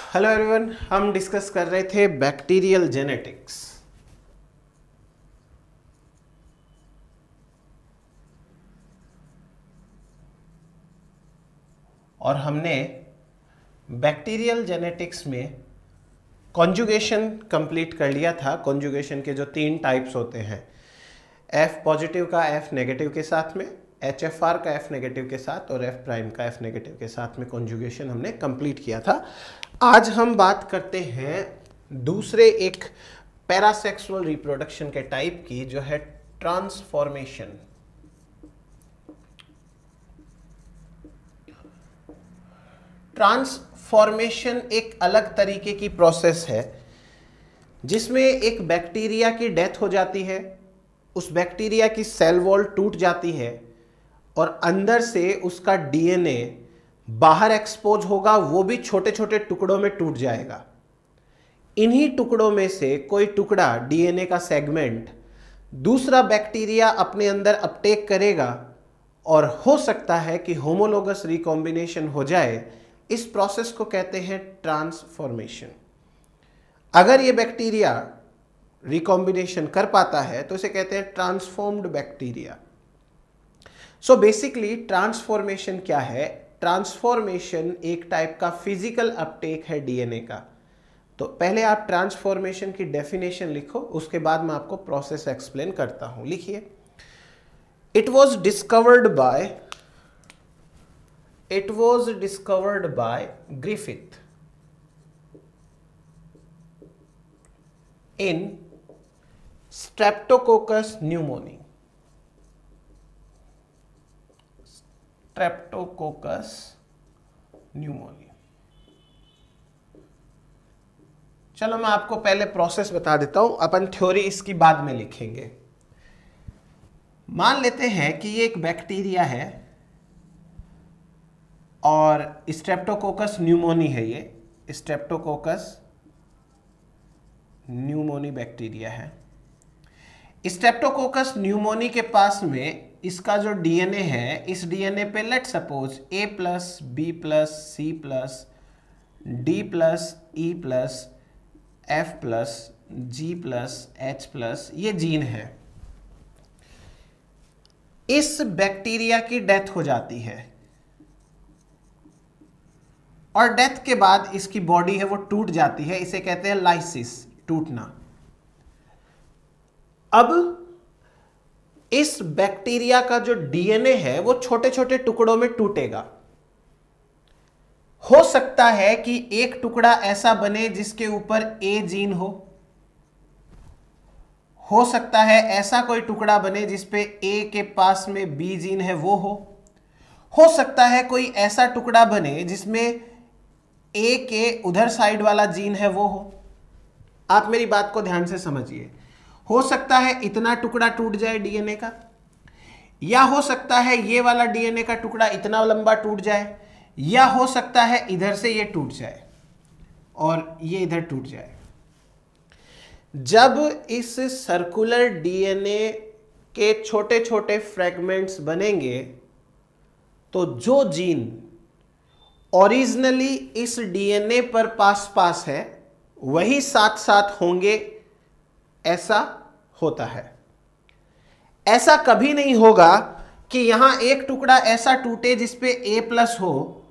Hello everyone, हम discuss कर रहे थे बैक्टीरियल जेनेटिक्स। और हमने बैक्टीरियल जेनेटिक्स में कॉन्जुगेशन कंप्लीट कर लिया था। कॉन्जुगेशन के जो 3 टाइप्स होते हैं, F पॉजिटिव का F नेगेटिव के साथ में, HFR का F नेगेटिव के साथ और F प्राइम का F नेगेटिव के साथ में कॉन्जुगेशन हमने कंप्लीट किया था। आज हम बात करते हैं दूसरे एक पैरासेक्सुअल रिप्रोडक्शन के टाइप की, जो है ट्रांसफॉर्मेशन। ट्रांसफॉर्मेशन एक अलग तरीके की प्रोसेस है जिसमें एक बैक्टीरिया की डेथ हो जाती है, उस बैक्टीरिया की सेल वॉल टूट जाती है और अंदर से उसका डीएनए बाहर एक्सपोज होगा, वो भी छोटे छोटे टुकड़ों में टूट जाएगा। इन्हीं टुकड़ों में से कोई टुकड़ा, डीएनए का सेगमेंट, दूसरा बैक्टीरिया अपने अंदर अपटेक करेगा और हो सकता है कि होमोलोगस रिकॉम्बिनेशन हो जाए। इस प्रोसेस को कहते हैं ट्रांसफॉर्मेशन। अगर ये बैक्टीरिया रिकॉम्बिनेशन कर पाता है तो इसे कहते हैं transformed bacteria. So basically transformation क्या है? ट्रांसफॉर्मेशन एक टाइप का फिजिकल अपटेक है डीएनए का। तो पहले आप ट्रांसफॉर्मेशन की डेफिनेशन लिखो, उसके बाद मैं आपको प्रोसेस एक्सप्लेन करता हूं। लिखिए, it was discovered by Griffith in Streptococcus pneumoniae. Streptococcus pneumoniae। चलो मैं आपको पहले प्रोसेस बता देता हूं, अपन थ्योरी इसकी बाद में लिखेंगे। मान लेते हैं कि ये एक बैक्टीरिया है और स्ट्रेप्टोकोकस न्यूमोनी है। ये स्ट्रेप्टोकोकस न्यूमोनी बैक्टीरिया है। स्ट्रेप्टोकोकस न्यूमोनी के पास में इसका जो डीएनए है, इस डीएनए पे let suppose A plus B plus C plus D plus E plus F plus G plus H plus ये जीन है। इस बैक्टीरिया की डेथ हो जाती है और डेथ के बाद इसकी बॉडी है वो टूट जाती है। इसे कहते हैं लाइसिस, टूटना। अब इस बैक्टीरिया का जो डीएनए है वो छोटे छोटे टुकड़ों में टूटेगा। हो सकता है कि एक टुकड़ा ऐसा बने जिसके ऊपर ए जीन हो सकता है ऐसा कोई टुकड़ा बने जिसपे ए के पास में बी जीन है वो हो सकता है कोई ऐसा टुकड़ा बने जिसमें ए के उधर साइड वाला जीन है वो हो। आप मेरी बात को ध्यान से समझिए। हो सकता है इतना टुकड़ा टूट जाए डीएनए का, या हो सकता है ये वाला डीएनए का टुकड़ा इतना लंबा टूट जाए, या हो सकता है इधर से ये टूट जाए और ये इधर टूट जाए। जब इस सर्कुलर डीएनए के छोटे छोटे फ्रेगमेंट्स बनेंगे तो जो जीन ओरिजिनली इस डीएनए पर पास है वही साथ साथ होंगे, ऐसा होता है। ऐसा कभी नहीं होगा कि यहां एक टुकड़ा ऐसा टूटे जिसपे A प्लस हो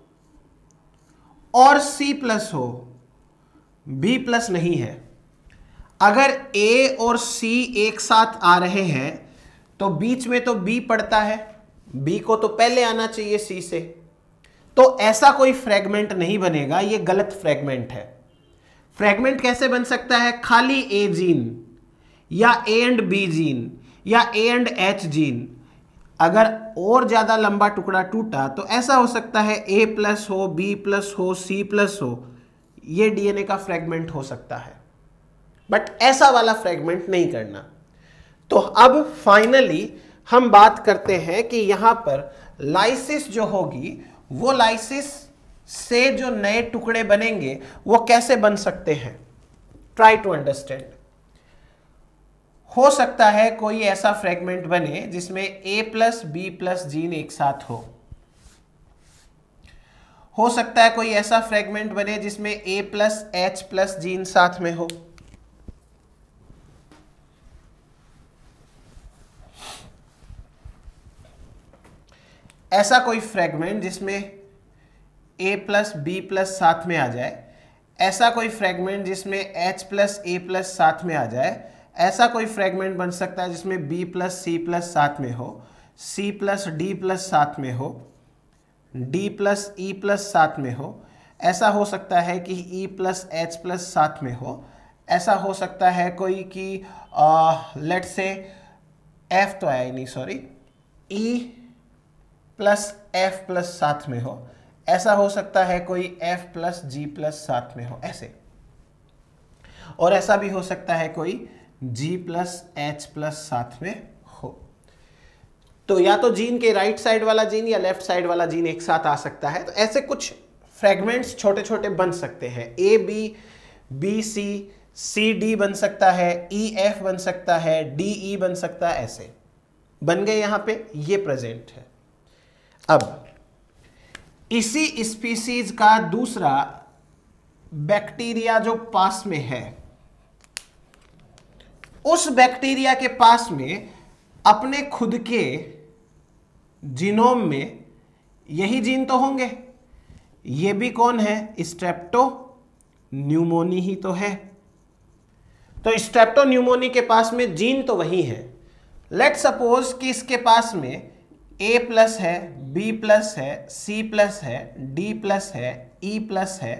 और C प्लस हो, B प्लस नहीं है। अगर A और C एक साथ आ रहे हैं तो बीच में तो B पड़ता है, B को तो पहले आना चाहिए C से, तो ऐसा कोई फ्रेगमेंट नहीं बनेगा। ये गलत फ्रेगमेंट है। फ्रेगमेंट कैसे बन सकता है? खाली ए जीन या ए एंड बी जीन या ए एंड एच जीन। अगर और ज्यादा लंबा टुकड़ा टूटा तो ऐसा हो सकता है ए प्लस हो, बी प्लस हो, सी प्लस हो, ये डीएनए का फ्रेगमेंट हो सकता है, बट ऐसा वाला फ्रेगमेंट नहीं करना। तो अब फाइनली हम बात करते हैं कि यहां पर लाइसिस जो होगी, वो लाइसिस से जो नए टुकड़े बनेंगे वो कैसे बन सकते हैं? Try to understand. हो सकता है कोई ऐसा फ्रेगमेंट बने जिसमें A plus B plus gene एक साथ हो सकता है कोई ऐसा फ्रेगमेंट बने जिसमें A plus H plus gene साथ में हो। ऐसा कोई फ्रेगमेंट जिसमें A प्लस B प्लस साथ में आ जाए। ऐसा कोई फ्रेगमेंट जिसमें H प्लस A प्लस साथ में आ जाए। ऐसा कोई फ्रेगमेंट बन सकता है जिसमें B प्लस C प्लस साथ में हो, C प्लस D प्लस साथ में हो, D प्लस E प्लस साथ में हो। ऐसा हो सकता है कि E प्लस H प्लस साथ में हो। ऐसा हो सकता है कोई कि लेट्स से F तो आया ही नहीं, sorry, E plus F plus साथ में हो। ऐसा हो सकता है कोई F प्लस G प्लस साथ में हो, ऐसे। और ऐसा भी हो सकता है कोई G प्लस H प्लस साथ में हो। तो या तो जीन के राइट साइड वाला जीन या लेफ्ट साइड वाला जीन एक साथ आ सकता है। तो ऐसे कुछ फ्रेगमेंट्स छोटे छोटे बन सकते हैं। A B, B C, C D बन सकता है, E F बन सकता है, D E बन सकता है, ऐसे बन गए। यहां पे ये प्रेजेंट है। अब इसी स्पीसीज का दूसरा बैक्टीरिया जो पास में है, उस बैक्टीरिया के पास में अपने खुद के जीनोम में यही जीन तो होंगे। ये भी कौन है? स्ट्रेप्टो न्यूमोनी ही तो है। तो स्ट्रेप्टो न्यूमोनी के पास में जीन तो वही है। लेट सपोज कि इसके पास में A प्लस है, B प्लस है, C प्लस है, D प्लस है, E प्लस है,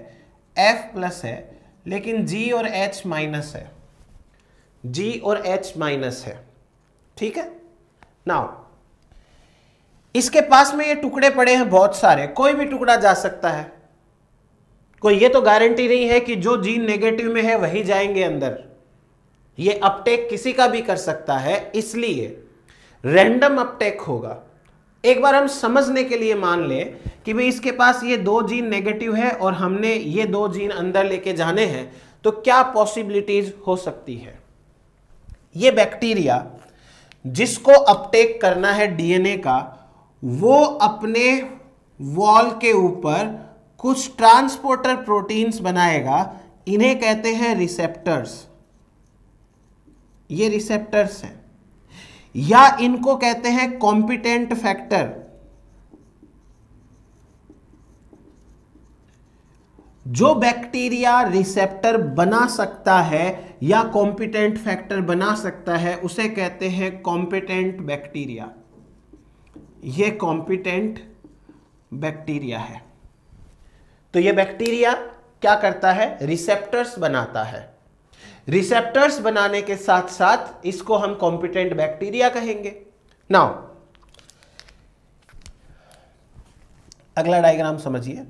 F प्लस है, लेकिन G और H माइनस है। G और H माइनस है, ठीक है। नाउ इसके पास में ये टुकड़े पड़े हैं बहुत सारे, कोई भी टुकड़ा जा सकता है। कोई ये तो गारंटी नहीं है कि जो जीन नेगेटिव में है वही जाएंगे अंदर। ये अपटेक किसी का भी कर सकता है, इसलिए रैंडम अपटेक होगा। एक बार हम समझने के लिए मान लें कि भाई इसके पास ये दो जीन नेगेटिव है और हमने ये दो जीन अंदर लेके जाने हैं, तो क्या पॉसिबिलिटीज हो सकती है। ये बैक्टीरिया जिसको अपटेक करना है डीएनए का, वो अपने वॉल के ऊपर कुछ ट्रांसपोर्टर प्रोटीन्स बनाएगा। इन्हें कहते हैं रिसेप्टर्स। ये रिसेप्टर्स हैं, या इनको कहते हैं कॉम्पिटेंट फैक्टर। जो बैक्टीरिया रिसेप्टर बना सकता है या कॉम्पिटेंट फैक्टर बना सकता है, उसे कहते हैं कॉम्पिटेंट बैक्टीरिया। ये कॉम्पिटेंट बैक्टीरिया है। तो ये बैक्टीरिया क्या करता है? रिसेप्टर्स बनाता है। रिसेप्टर्स बनाने के साथ साथ इसको हम कॉम्पिटेंट बैक्टीरिया कहेंगे। नाउ अगला डायग्राम समझिए।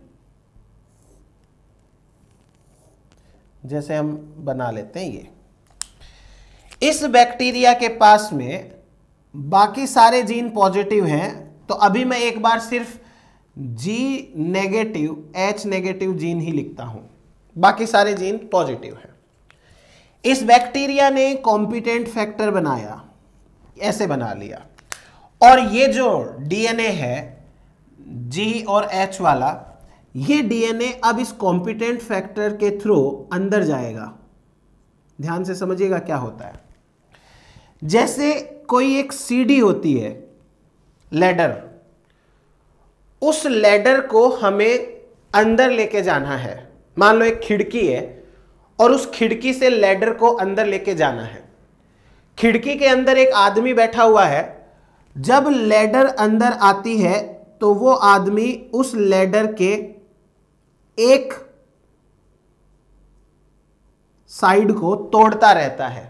जैसे हम बना लेते हैं ये। इस बैक्टीरिया के पास में बाकी सारे जीन पॉजिटिव हैं, तो अभी मैं एक बार सिर्फ G negative H negative gene ही लिखता हूं, बाकी सारे जीन पॉजिटिव हैं। इस बैक्टीरिया ने कॉम्पिटेंट फैक्टर बनाया, ऐसे बना लिया, और ये जो डीएनए है G और H वाला, ये डीएनए अब इस कॉम्पिटेंट फैक्टर के थ्रू अंदर जाएगा। ध्यान से समझिएगा क्या होता है। जैसे कोई एक सीढ़ी होती है, लैडर, उस लैडर को हमें अंदर लेके जाना है। मान लो एक खिड़की है और उस खिड़की से लैडर को अंदर लेके जाना है। खिड़की के अंदर एक आदमी बैठा हुआ है। जब लैडर अंदर आती है तो वो आदमी उस लैडर के एक साइड को तोड़ता रहता है।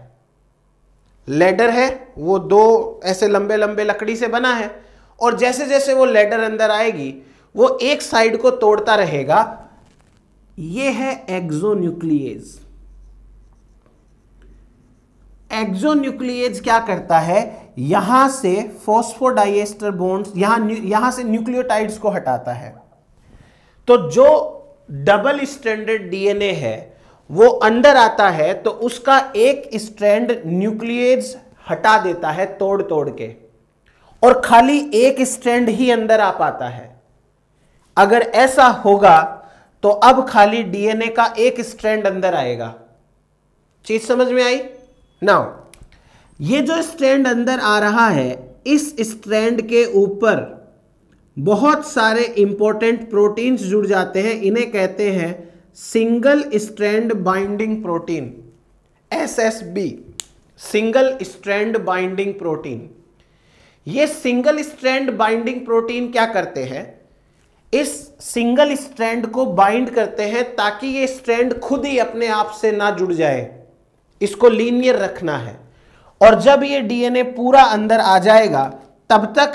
लैडर है वो दो ऐसे लंबे लंबे लकड़ी से बना है, और जैसे जैसे वो लैडर अंदर आएगी वो एक साइड को तोड़ता रहेगा। ये है एक्सोन्यूक्लिएज। एक्सोन्यूक्लिएज क्या करता है? यहां से फॉस्फोडाइएस्टर बॉन्ड्स, यहां से न्यूक्लियोटाइड्स को हटाता है। तो जो डबल स्ट्रैंडेड डीएनए है वो अंदर आता है, तो उसका एक स्ट्रैंड न्यूक्लिएज हटा देता है तोड़ तोड़ के, और खाली एक स्ट्रैंड ही अंदर आ पाता है। अगर ऐसा होगा तो अब खाली डीएनए का एक स्ट्रैंड अंदर आएगा। चीज समझ में आई? नाउ ये जो स्ट्रैंड अंदर आ रहा है, इस स्ट्रैंड के ऊपर बहुत सारे इंपॉर्टेंट प्रोटीन्स जुड़ जाते हैं, इन्हें कहते हैं single strand binding protein, SSB, single strand binding protein. ये सिंगल स्ट्रैंड बाइंडिंग प्रोटीन क्या करते हैं? इस सिंगल स्ट्रैंड को बाइंड करते हैं ताकि ये स्ट्रैंड खुद ही अपने आप से ना जुड़ जाए, इसको लीनियर रखना है। और जब ये डीएनए पूरा अंदर आ जाएगा तब तक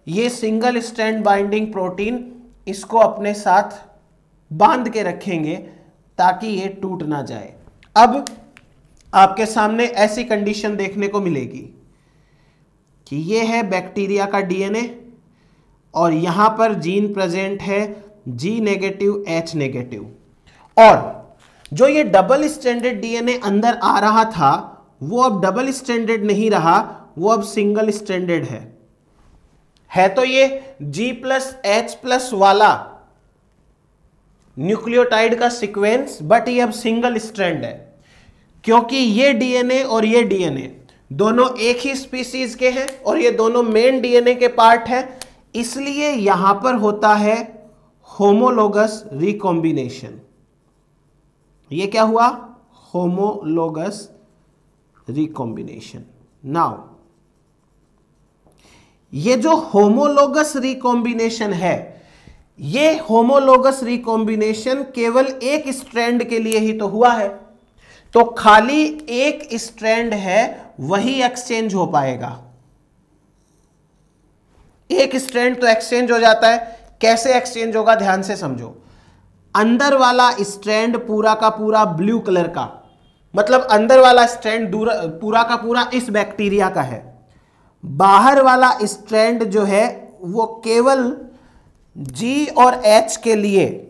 ये सिंगल स्ट्रैंड बाइंडिंग प्रोटीन इसको अपने साथ बांध के रखेंगे ताकि ये टूट ना जाए। अब आपके सामने ऐसी कंडीशन देखने को मिलेगी कि ये है बैक्टीरिया का डीएनए और यहां पर जीन प्रेजेंट है G नेगेटिव H नेगेटिव, और जो ये डबल स्ट्रैंडेड डीएनए अंदर आ रहा था वो अब डबल स्ट्रैंडेड नहीं रहा, वो अब सिंगल स्ट्रैंडेड है तो ये G+H+ वाला न्यूक्लियोटाइड का सीक्वेंस, बट ये अब सिंगल स्ट्रैंड है क्योंकि ये डीएनए और ये डीएनए दोनों एक ही स्पीसीज के हैं और ये दोनों मेन डीएनए के पार्ट है, इसलिए यहां पर होता है होमोलोगस रिकॉम्बिनेशन। ये क्या हुआ? Homologous recombination. नाउ ये जो होमोलोगस रिकॉम्बिनेशन है, ये होमोलोगस रिकॉम्बिनेशन केवल एक स्ट्रैंड के लिए ही तो हुआ है, तो खाली एक स्ट्रैंड है वही एक्सचेंज हो पाएगा। एक स्ट्रैंड तो एक्सचेंज हो जाता है, कैसे एक्सचेंज होगा ध्यान से समझो। अंदर वाला स्ट्रैंड पूरा का पूरा ब्लू कलर का, मतलब अंदर वाला स्ट्रैंड पूरा का पूरा इस बैक्टीरिया का है, बाहर वाला स्ट्रैंड जो है वो केवल G और H के लिए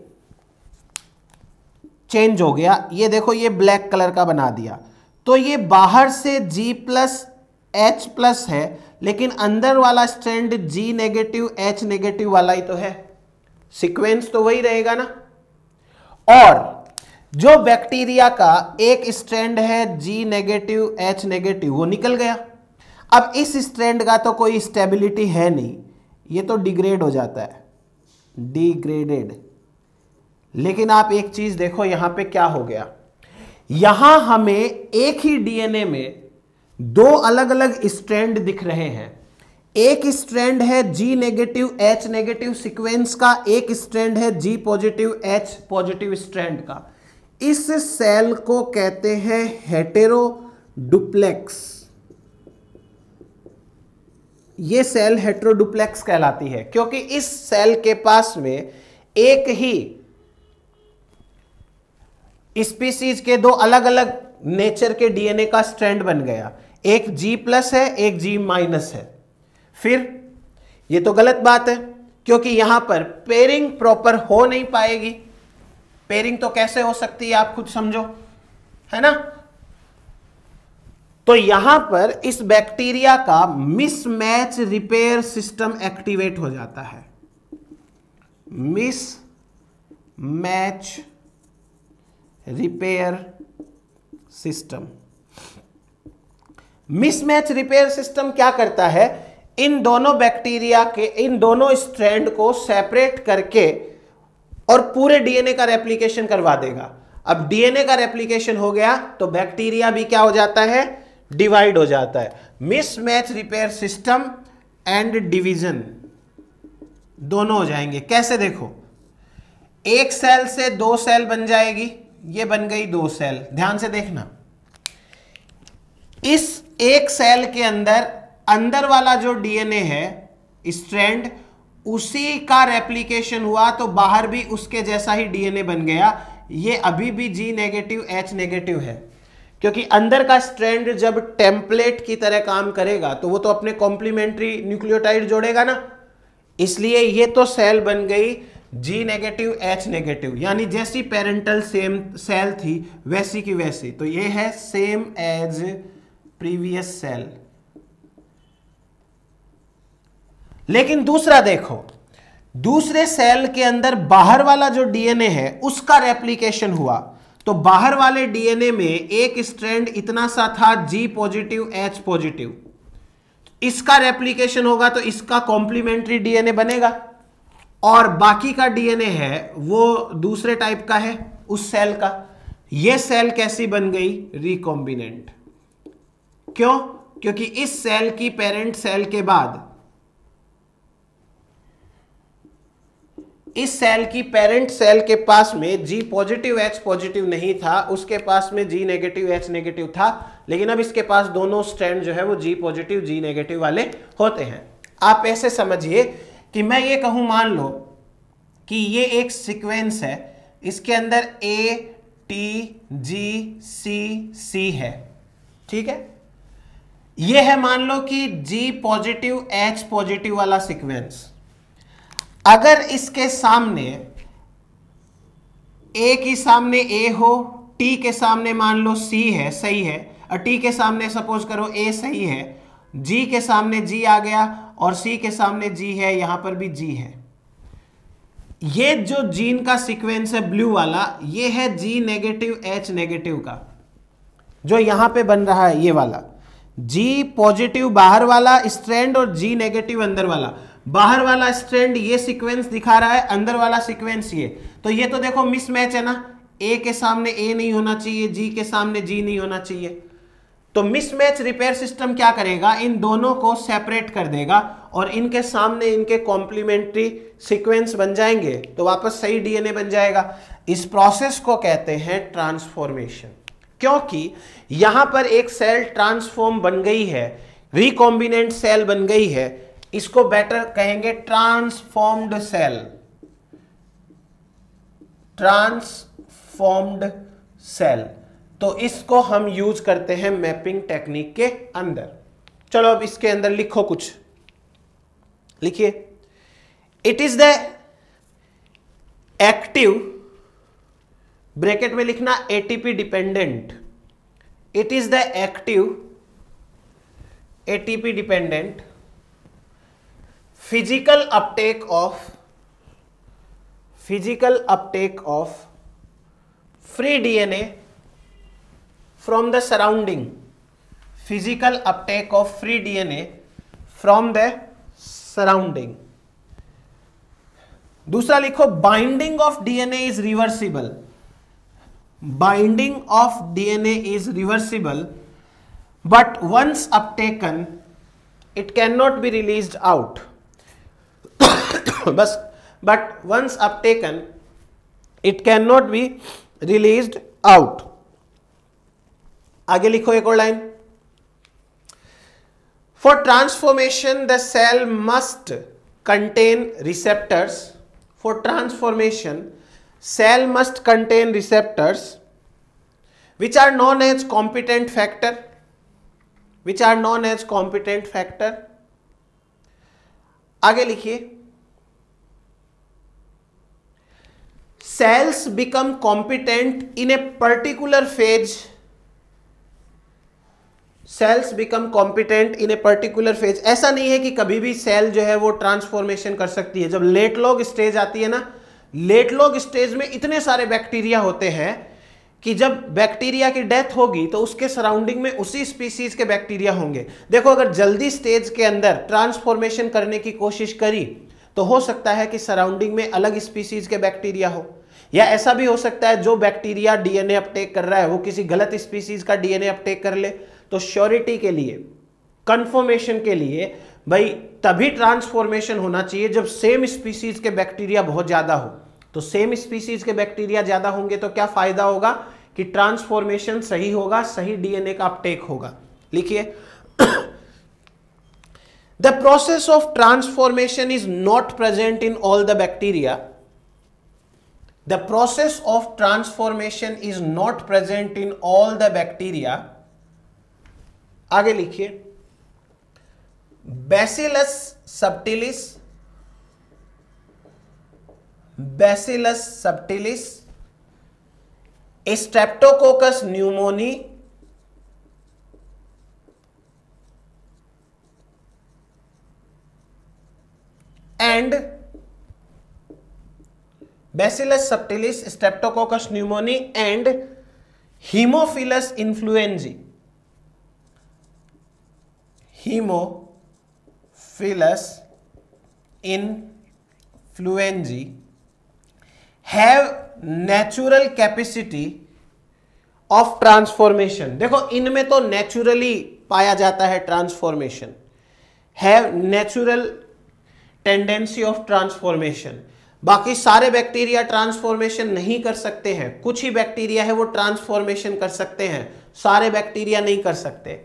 चेंज हो गया। ये देखो ये ब्लैक कलर का बना दिया, तो ये बाहर से G+H+ है, लेकिन अंदर वाला strand G negative H negative वाला ही तो है, सीक्वेंस तो वही रहेगा ना। और जो बैक्टीरिया का एक स्ट्रैंड है G नेगेटिव H नेगेटिव वो निकल गया। अब इस स्ट्रैंड का तो कोई स्टेबिलिटी है नहीं, ये तो डिग्रेड हो जाता है, डिग्रेडेड। लेकिन आप एक चीज देखो यहां पे क्या हो गया, यहां हमें एक ही डीएनए में दो अलग अलग स्ट्रैंड दिख रहे हैं। एक स्ट्रैंड है G negative H negative sequence का, एक स्ट्रैंड है G positive H positive strand का। इस सेल को कहते हैं हेटेरोडुप्लेक्स। ये सेल हेटेरोडुप्लेक्स कहलाती है क्योंकि इस सेल के पास में एक ही स्पीसीज के दो अलग अलग नेचर के डीएनए का स्ट्रैंड बन गया, एक G+ है एक G- है। फिर ये तो गलत बात है क्योंकि यहां पर पेयरिंग प्रॉपर हो नहीं पाएगी। पेयरिंग तो कैसे हो सकती है आप खुद समझो, है ना। तो यहां पर इस बैक्टीरिया का मिसमैच रिपेयर सिस्टम एक्टिवेट हो जाता है। Mismatch repair system. Mismatch repair system क्या करता है? इन दोनों बैक्टीरिया के इन दोनों स्ट्रैंड को सेपरेट करके और पूरे डीएनए का रेप्लिकेशन करवा देगा। अब डीएनए का रेप्लिकेशन हो गया तो बैक्टीरिया भी क्या हो जाता है? डिवाइड हो जाता है। Mismatch repair system and division दोनों हो जाएंगे। कैसे देखो, एक सेल से दो सेल बन जाएगी, ये बन गई दो सेल। ध्यान से देखना, इस एक सेल के अंदर वाला जो डीएनए है स्ट्रैंड, उसी का रेप्लिकेशन हुआ तो बाहर भी उसके जैसा ही डीएनए बन गया। ये अभी भी G नेगेटिव H नेगेटिव है क्योंकि अंदर का स्ट्रैंड जब टेम्पलेट की तरह काम करेगा तो वो तो अपने कॉम्प्लीमेंट्री न्यूक्लियोटाइड जोड़ेगा ना, इसलिए ये तो सेल बन गई G नेगेटिव H नेगेटिव, यानी जैसी पेरेंटल सेम सेल थी वैसी की वैसी। तो ये है सेम एज प्रीवियस सेल। लेकिन दूसरा देखो, दूसरे सेल के अंदर बाहर वाला जो डीएनए है उसका रेप्लिकेशन हुआ, तो बाहर वाले डीएनए में एक स्ट्रैंड इतना सा था G पॉजिटिव H पॉजिटिव, इसका रेप्लिकेशन होगा तो इसका कॉम्प्लीमेंट्री डीएनए बनेगा, और बाकी का डीएनए है वो दूसरे टाइप का है उस सेल का। ये सेल कैसी बन गई? रिकॉम्बिनेंट। क्यों? क्योंकि इस सेल की पेरेंट सेल के बाद, इस सेल की पेरेंट सेल के पास में G पॉजिटिव H पॉजिटिव नहीं था, उसके पास में G नेगेटिव H नेगेटिव था, लेकिन अब इसके पास दोनों स्ट्रैंड जो है वो G पॉजिटिव G नेगेटिव वाले होते हैं। आप ऐसे समझिए कि मैं ये कहूं, मान लो कि ये एक सीक्वेंस है, इसके अंदर A T G C C है, ठीक है। ये है मान लो कि G पॉजिटिव H पॉजिटिव वाला सीक्वेंस। अगर इसके सामने A के सामने A हो, T के सामने मान लो C है, सही है, और T के सामने सपोज करो A सही है, G के सामने G आ गया और C के सामने G है, यहां पर भी G है। ये जो जीन का सीक्वेंस है ब्लू वाला, ये है G नेगेटिव H नेगेटिव का, जो यहां पे बन रहा है, ये वाला G पॉजिटिव बाहर वाला स्ट्रैंड और G नेगेटिव अंदर वाला। बाहर वाला स्ट्रैंड ये सीक्वेंस दिखा रहा है, अंदर वाला सीक्वेंस ये, तो ये तो देखो मिसमैच है ना, A के सामने A नहीं होना चाहिए, G के सामने G नहीं होना चाहिए। तो मिसमैच रिपेयर सिस्टम क्या करेगा? इन दोनों को सेपरेट कर देगा और इनके सामने इनके कॉम्प्लीमेंट्री सीक्वेंस बन जाएंगे, तो वापस सही डीएनए बन जाएगा। इस प्रोसेस को कहते हैं ट्रांसफॉर्मेशन, क्योंकि यहां पर एक सेल ट्रांसफॉर्म बन गई है, रिकॉम्बिनेंट सेल बन गई है, इसको बेटर कहेंगे ट्रांसफॉर्म्ड सेल, ट्रांसफॉर्म्ड सेल। तो इसको हम यूज करते हैं मैपिंग टेक्निक के अंदर। चलो अब इसके अंदर लिखो, कुछ लिखिए। It is the active, bracket में लिखना ATP dependent, it is the active ATP dependent physical Uptake of free DNA from the surrounding, physical uptake of free DNA from the surrounding। दूसरा लिखो, binding of DNA is reversible, binding of DNA is reversible but once uptaken it can not be released out. बस, but once uptaken it can not be released out. आगे लिखो एक और line, for transformation the cell must contain receptors, for transformation cell must contain receptors which are known as competent factor, which are known as competent factor। आगे लिखिए, cells become competent in a particular phase, sales become competent in a particular phase. ऐसा नहीं है कि कभी भी cell जो है वो ट्रांसफॉर्मेशन कर सकती है। जब लेट लॉग स्टेज आती है ना, लेट लॉग स्टेज में इतने सारे बैक्टीरिया होते हैं कि जब बैक्टीरिया की डेथ होगी तो उसके सराउंडिंग में उसी स्पीसीज के बैक्टीरिया होंगे। देखो, अगर जल्दी स्टेज के अंदर ट्रांसफॉर्मेशन करने की कोशिश करी तो हो सकता है कि सराउंडिंग में अलग स्पीसीज के बैक्टीरिया हो, या ऐसा भी हो सकता है जो बैक्टीरिया डीएनए अपटेक कर रहा है वो किसी गलत स्पीसीज का डीएनए अपटेक कर ले। तो श्योरिटी के लिए, कंफर्मेशन के लिए भाई तभी ट्रांसफॉर्मेशन होना चाहिए जब सेम स्पीसीज के बैक्टीरिया बहुत ज्यादा हो। तो सेम स्पीसीज के बैक्टीरिया ज्यादा होंगे तो क्या फायदा होगा कि ट्रांसफॉर्मेशन सही होगा, सही डीएनए का अपटेक होगा। लिखिए, the process of transformation is not present in all the bacteria, the process of transformation is not present in all the bacteria. आगे लिखिए, bacillus subtilis, bacillus subtilis, Streptococcus pneumoniae and Bacillus subtilis, Streptococcus pneumoniae and Haemophilus influenzae. Haemophilus influenzae have natural capacity of transformation. देखो इनमें तो naturally पाया जाता है transformation, have natural tendency of transformation. बाकी सारे बैक्टीरिया ट्रांसफॉर्मेशन नहीं कर सकते हैं, कुछ ही बैक्टीरिया है वो ट्रांसफॉर्मेशन कर सकते हैं, सारे बैक्टीरिया नहीं कर सकते।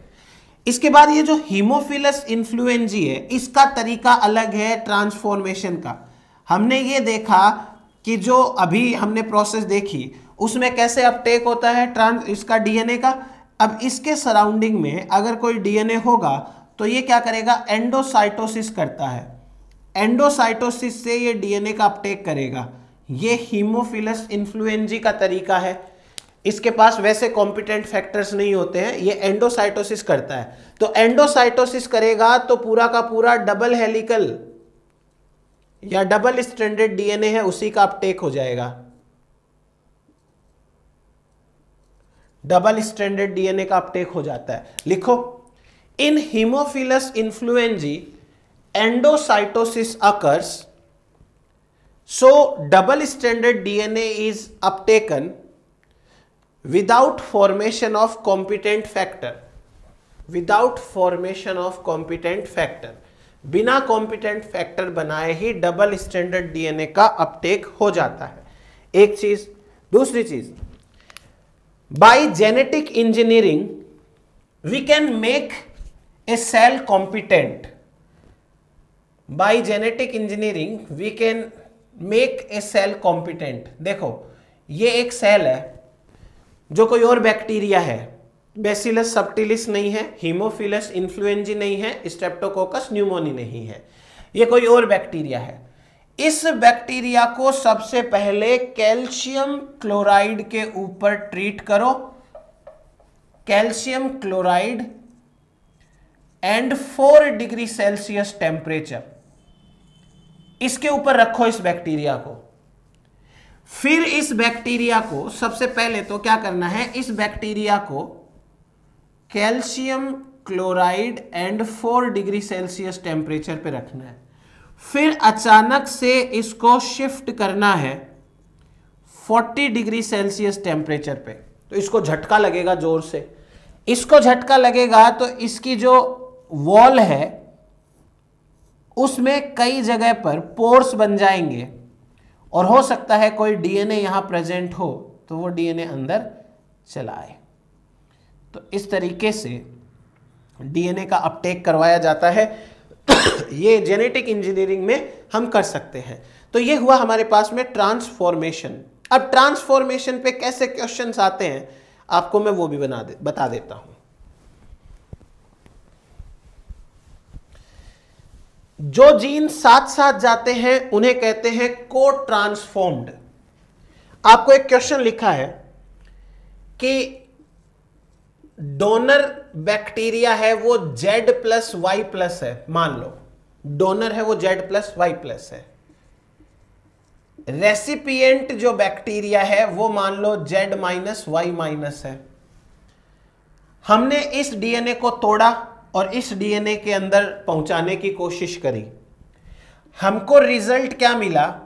इसके बाद ये जो हीमोफिलस इन्फ्लुएंजी है, इसका तरीका अलग है ट्रांसफॉर्मेशन का। हमने ये देखा कि जो अभी हमने प्रोसेस देखी उसमें कैसे अपटेक होता है इसका डीएनए का। अब इसके सराउंडिंग में अगर कोई डीएनए होगा तो ये क्या करेगा, एंडोसाइटोसिस करता है, एंडोसाइटोसिस से ये डीएनए का अपटेक करेगा। ये हीमोफिलस इन्फ्लुएंजी का तरीका है। इसके पास वैसे कॉम्पिटेंट फैक्टर्स नहीं होते हैं, ये एंडोसाइटोसिस करता है। तो एंडोसाइटोसिस करेगा तो पूरा का पूरा डबल हेलिकल या डबल स्ट्रैंडेड डीएनए है उसी का अपटेक हो जाएगा, डबल स्ट्रैंडेड डीएनए का अपटेक हो जाता है। लिखो, in Haemophilus influenzae endocytosis occurs, so double stranded DNA is uptaken without formation of competent factor, without formation of competent factor, बिना competent factor बनाए ही डबल स्टैंडर्ड डीएनए का अपटेक हो जाता है। एक चीज। दूसरी चीज, by genetic engineering we can make a cell competent, by genetic engineering we can make a cell competent. देखो ये एक सेल है जो कोई और बैक्टीरिया है, बैसिलस सबटिलिस नहीं है, हीमोफिलस इन्फ्लुएंजी नहीं है, स्ट्रेप्टोकोकस न्यूमोनी नहीं है, ये कोई और बैक्टीरिया है। इस बैक्टीरिया को सबसे पहले कैल्शियम क्लोराइड के ऊपर ट्रीट करो, calcium chloride and 4 degree Celsius temperature, इसके ऊपर रखो इस बैक्टीरिया को। फिर इस बैक्टीरिया को सबसे पहले तो क्या करना है, इस बैक्टीरिया को calcium chloride and 4 degree Celsius temperature पे रखना है। फिर अचानक से इसको शिफ्ट करना है 40 डिग्री सेल्सियस टेम्परेचर पे, तो इसको झटका लगेगा जोर से। इसको झटका लगेगा तो इसकी जो वॉल है उसमें कई जगह पर पोर्स बन जाएंगे और हो सकता है कोई डीएनए यहां प्रेजेंट हो तो वो डीएनए अंदर चला आए। तो इस तरीके से डीएनए का अपटेक करवाया जाता है। ये जेनेटिक इंजीनियरिंग में हम कर सकते हैं। तो ये हुआ हमारे पास में ट्रांसफॉर्मेशन। अब ट्रांसफॉर्मेशन पे कैसे क्वेश्चंस आते हैं आपको मैं वो भी बता देता हूं। जो जीन साथ साथ जाते हैं उन्हें कहते हैं को ट्रांसफॉर्म्ड। आपको एक क्वेश्चन लिखा है कि डोनर बैक्टीरिया है वो Z+Y+ है, मान लो डोनर है वो Z+Y+ है, रेसिपिएंट जो बैक्टीरिया है वो मान लो Z-Y- है। हमने इस डीएनए को तोड़ा और इस डीएनए के अंदर पहुंचाने की कोशिश करी। हमको रिजल्ट क्या मिला,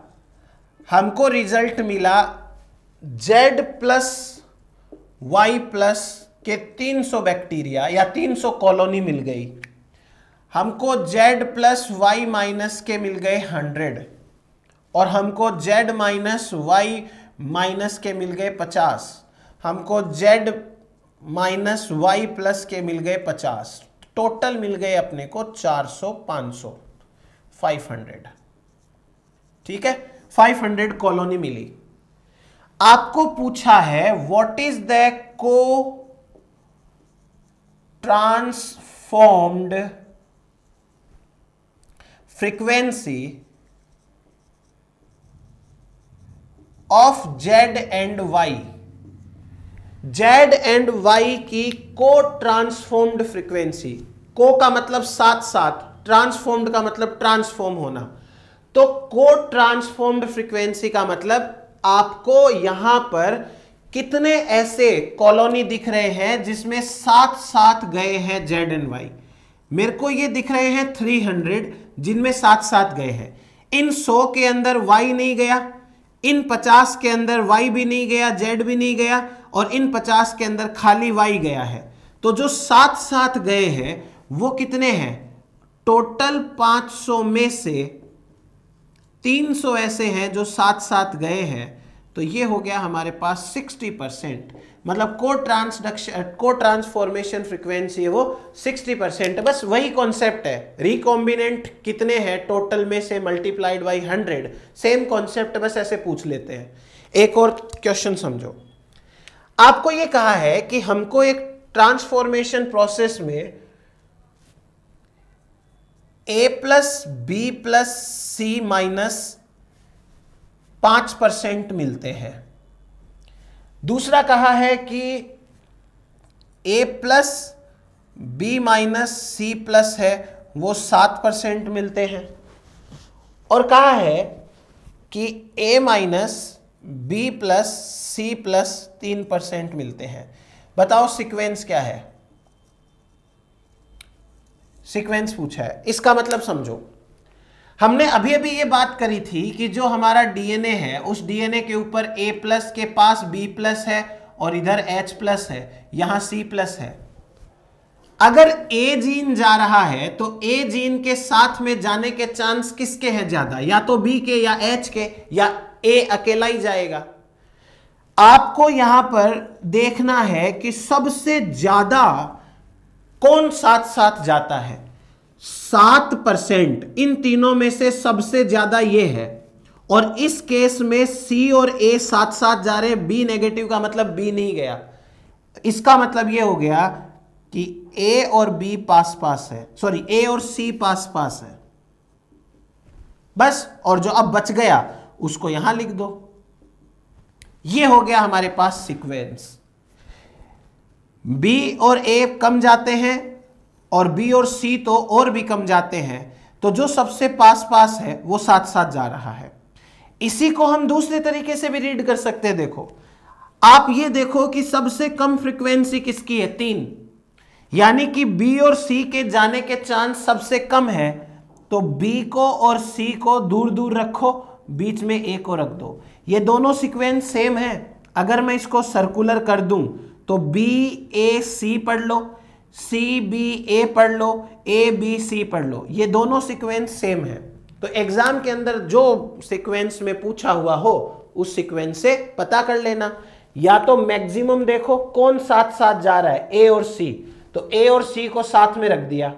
हमको रिजल्ट मिला Z+Y+ के 300 बैक्टीरिया या 300 कॉलोनी मिल गई। हमको Z+Y- के मिल गए 100 और हमको Z-Y- के मिल गए 50, हमको Z-Y+ के मिल गए 50। टोटल मिल गए अपने को 400, 500, 500। ठीक है, 500 कॉलोनी मिली। आपको पूछा है व्हाट इज द को transformed frequency of Z and Y। Z and Y की को ट्रांसफॉर्म्ड फ्रीक्वेंसी। को का मतलब साथ साथ, ट्रांसफॉर्म्ड का मतलब ट्रांसफॉर्म होना। तो को ट्रांसफॉर्म्ड फ्रीक्वेंसी का मतलब आपको यहां पर कितने ऐसे कॉलोनी दिख रहे हैं जिसमें साथ साथ गए हैं जेड एंड वाई। मेरे को ये दिख रहे हैं 300 जिनमें साथ साथ गए हैं। इन 100 के अंदर वाई नहीं गया, इन 50 के अंदर वाई भी नहीं गया, जेड भी नहीं गया, और इन 50 के अंदर खाली वाई गया है। तो जो साथ साथ गए हैं वो कितने हैं? टोटल 500 में से 300 ऐसे हैं जो साथ साथ गए हैं। तो ये हो गया हमारे पास 60%, मतलब को ट्रांसफॉर्मेशन फ्रीक्वेंसी है वो 60%। बस वही कॉन्सेप्ट है, रिकॉम्बिनेंट कितने हैं टोटल में से मल्टीप्लाइड बाई 100, सेम कॉन्सेप्ट, बस ऐसे पूछ लेते हैं। एक और क्वेश्चन समझो, आपको ये कहा है कि हमको एक ट्रांसफॉर्मेशन प्रोसेस में a plus B plus C minus 5% मिलते हैं। दूसरा कहा है कि a plus B minus C plus है वो 7% मिलते हैं, और कहा है कि a minus B plus C plus 3% मिलते हैं। बताओ सीक्वेंस क्या है? सीक्वेंस पूछा है, इसका मतलब समझो। हमने अभी अभी ये बात करी थी कि जो हमारा डीएनए है उस डीएनए के ऊपर A प्लस के पास B प्लस है और इधर H प्लस है, यहां C प्लस है। अगर A जीन जा रहा है तो A जीन के साथ में जाने के चांस किसके हैं ज्यादा? या तो B के या H के, या A अकेला ही जाएगा। आपको यहां पर देखना है कि सबसे ज्यादा कौन साथ साथ जाता है। 7% इन तीनों में से सबसे ज्यादा ये है, और इस केस में C और A साथ साथ जा रहे हैं। B नेगेटिव का मतलब B नहीं गया। इसका मतलब ये हो गया कि A और B पास पास है, सॉरी A और C पास पास है बस, और जो अब बच गया उसको यहां लिख दो। ये हो गया हमारे पास सीक्वेंस। B और A कम जाते हैं और B और C तो और भी कम जाते हैं, तो जो सबसे पास पास है वो साथ साथ जा रहा है। इसी को हम दूसरे तरीके से भी रीड कर सकते हैं। देखो, आप ये देखो कि सबसे कम फ्रीक्वेंसी किसकी है? 3, यानी कि B और C के जाने के चांस सबसे कम है। तो B को और C को दूर दूर रखो, बीच में A को रख दो। ये दोनों सीक्वेंस सेम है। अगर मैं इसको सर्कुलर कर दूं तो B A C पढ़ लो, C B A पढ़ लो, A B C पढ़ लो, ये दोनों सीक्वेंस सेम है। तो एग्जाम के अंदर जो सीक्वेंस में पूछा हुआ हो उस सीक्वेंस से पता कर लेना। या तो मैक्सिमम देखो कौन साथ साथ जा रहा है, A और C, तो A और C को साथ में रख दिया,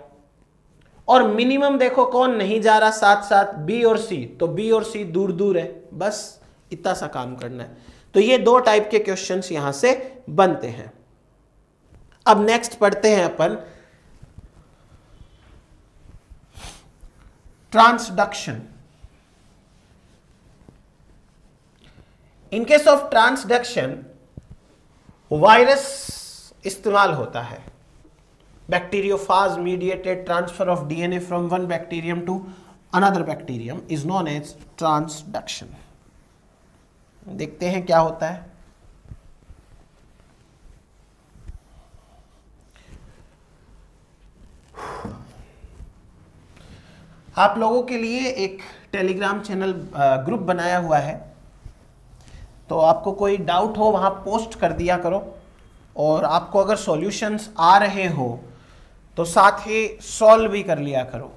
और मिनिमम देखो कौन नहीं जा रहा साथ साथ, B और C, तो B और C दूर दूर है। बस इतना सा काम करना है। तो ये 2 टाइप के क्वेश्चंस यहां से बनते हैं। अब नेक्स्ट पढ़ते हैं अपन transduction. In case of transduction virus इस्तेमाल होता है। Bacteriophage mediated transfer of DNA from one bacterium to another bacterium is known as transduction. देखते हैं क्या होता है। आप लोगों के लिए एक टेलीग्राम चैनल ग्रुप बनाया हुआ है, तो आपको कोई डाउट हो वहाँ पोस्ट कर दिया करो, और आपको अगर सॉल्यूशंस आ रहे हो तो साथ ही सॉल्व भी कर लिया करो।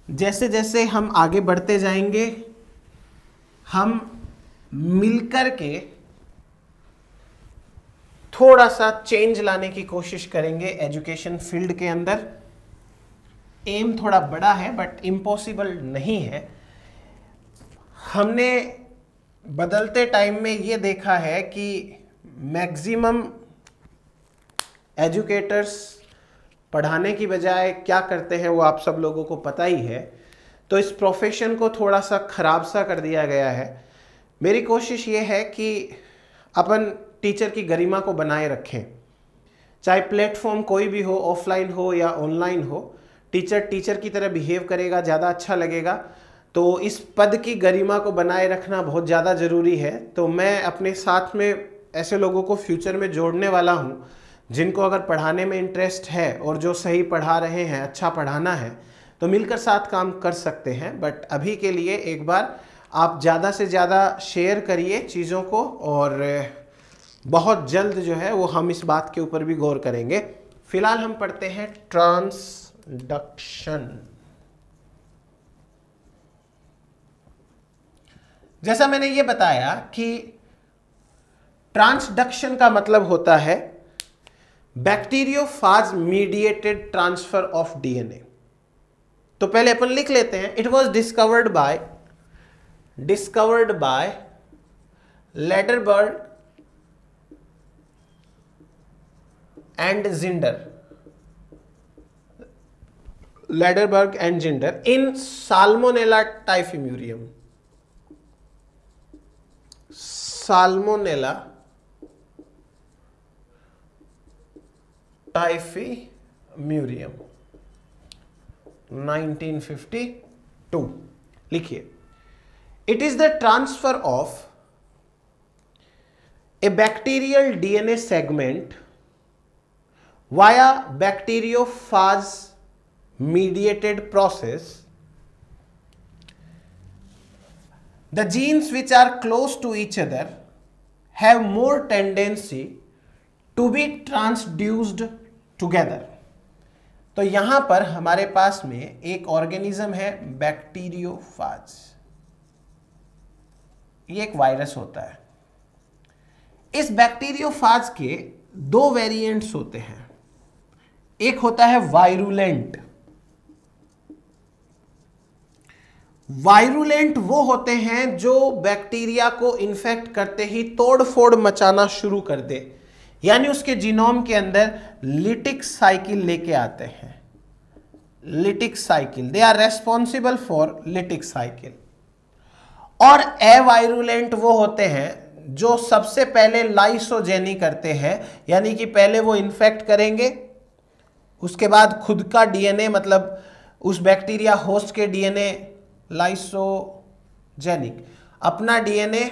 जैसे जैसे हम आगे बढ़ते जाएंगे हम मिलकर के थोड़ा सा चेंज लाने की कोशिश करेंगे एजुकेशन फील्ड के अंदर। एम थोड़ा बड़ा है बट इम्पॉसिबल नहीं है। हमने बदलते टाइम में ये देखा है कि मैक्सिमम एजुकेटर्स पढ़ाने की बजाय क्या करते हैं वो आप सब लोगों को पता ही है। तो इस प्रोफेशन को थोड़ा सा खराब सा कर दिया गया है। मेरी कोशिश ये है कि अपन टीचर की गरिमा को बनाए रखें, चाहे प्लेटफॉर्म कोई भी हो, ऑफलाइन हो या ऑनलाइन हो। टीचर की तरह बिहेव करेगा, ज़्यादा अच्छा लगेगा। तो इस पद की गरिमा को बनाए रखना बहुत ज़्यादा ज़रूरी है। तो मैं अपने साथ में ऐसे लोगों को फ्यूचर में जोड़ने वाला हूँ जिनको अगर पढ़ाने में इंटरेस्ट है और जो सही पढ़ा रहे हैं, अच्छा पढ़ाना है, तो मिलकर साथ काम कर सकते हैं। बट अभी के लिए एक बार आप ज़्यादा से ज़्यादा शेयर करिए चीज़ों को, और बहुत जल्द जो है वो हम इस बात के ऊपर भी गौर करेंगे। फिलहाल हम पढ़ते हैं ट्रांसडक्शन। जैसा मैंने ये बताया कि ट्रांसडक्शन का मतलब होता है bacteriophage mediated transfer of DNA. तो पहले अपन लिख लेते हैं, it was discovered by Lederberg and Zinder in salmonella typhimurium. Salmonella typhimurium 1952। लिखिए, it is the transfer of A bacterial DNA segment via bacteriophage mediated process. The genes which are close to each other have more tendency to be transduced together. तो यहां पर हमारे पास में एक organism है bacteriophage. ये एक वायरस होता है। इस बैक्टीरियोफाज के दो वेरिएंट्स होते हैं। एक होता है वायरुलेंट। वायरुलेंट वो होते हैं जो बैक्टीरिया को इन्फेक्ट करते ही तोड़फोड़ मचाना शुरू कर दे, यानी उसके जीनोम के अंदर लिटिक साइकिल लेके आते हैं। Lytic cycle, they are responsible for lytic cycle. और एवायरुलेंट वो होते हैं जो सबसे पहले लाइसोजेनी करते हैं, यानी कि पहले वो इन्फेक्ट करेंगे, उसके बाद खुद का डीएनए, मतलब उस बैक्टीरिया होस्ट के डीएनए लाइसोजेनिक, अपना डीएनए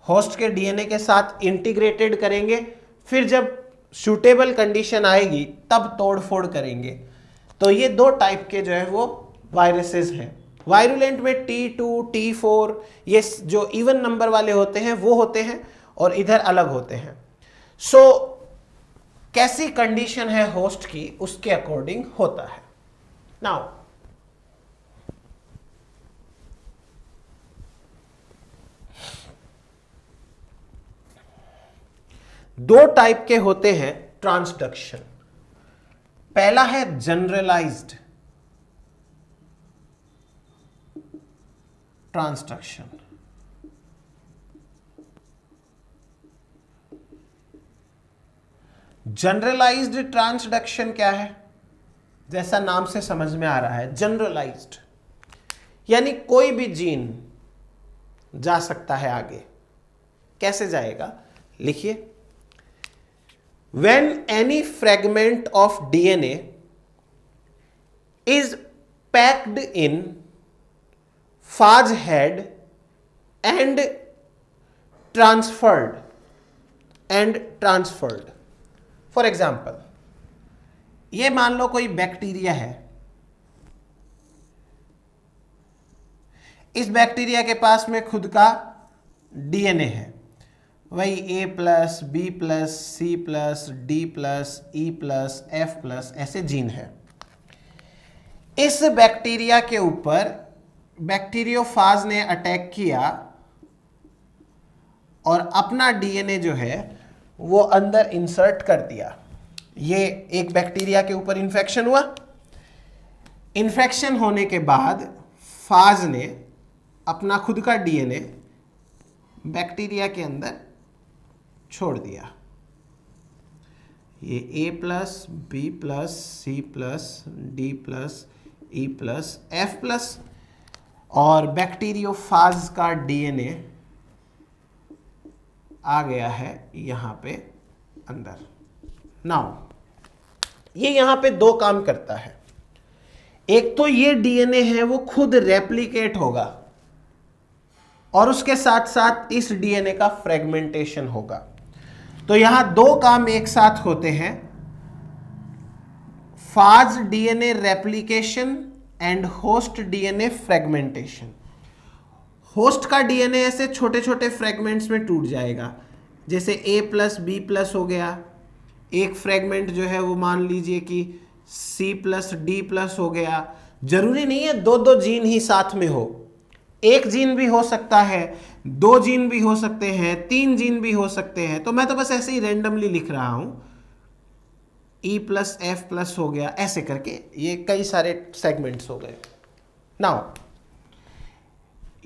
होस्ट के डीएनए के साथ इंटीग्रेटेड करेंगे, फिर जब सूटेबल कंडीशन आएगी तब तोड़फोड़ करेंगे। तो ये दो टाइप के जो है वो वायरसेस हैं। वायरुलेंट में T2, T4 ये जो इवन नंबर वाले होते हैं वो होते हैं, और इधर अलग होते हैं। सो कैसी कंडीशन है होस्ट की उसके अकॉर्डिंग होता है। नाउ दो टाइप के होते हैं ट्रांसडक्शन। पहला है जनरलाइज्ड ट्रांसडक्शन। जनरलाइज्ड ट्रांसडक्शन क्या है? जैसा नाम से समझ में आ रहा है, जनरलाइज्ड यानी कोई भी जीन जा सकता है आगे। कैसे जाएगा? लिखिए, when any fragment of DNA is packed in phage head and transferred. For example, ये मान लो कोई बैक्टीरिया है, इस बैक्टीरिया के पास में खुद का डीएनए है, वही A+, B+, C+, D+, E+, F+, ऐसे जीन है। इस बैक्टीरिया के ऊपर बैक्टीरियोफाज ने अटैक किया और अपना डीएनए जो है वो अंदर इंसर्ट कर दिया। ये एक बैक्टीरिया के ऊपर इन्फेक्शन हुआ। इन्फेक्शन होने के बाद फाज ने अपना खुद का डीएनए बैक्टीरिया के अंदर छोड़ दिया। ये A+, B+, C+, D+, E+, F+, और बैक्टीरियोफाज का डीएनए आ गया है यहाँ पे अंदर। नाउ ये यहाँ पे दो काम करता है। एक तो ये डीएनए है वो खुद रेप्लिकेट होगा और उसके साथ साथ इस डीएनए का फ्रेगमेंटेशन होगा। तो यहां दो काम एक साथ होते हैं, phage DNA replication and host DNA fragmentation. Host का डीएनए ऐसे छोटे छोटे फ्रेगमेंट्स में टूट जाएगा, जैसे A+B+ हो गया, एक फ्रेगमेंट जो है वो मान लीजिए कि C+D+ हो गया। जरूरी नहीं है दो दो जीन ही साथ में हो, एक जीन भी हो सकता है, दो जीन भी हो सकते हैं, तीन जीन भी हो सकते हैं। तो मैं तो बस ऐसे ही रैंडमली लिख रहा हूं, E+F+ हो गया, ऐसे करके ये कई सारे सेगमेंट्स हो गए। नाउ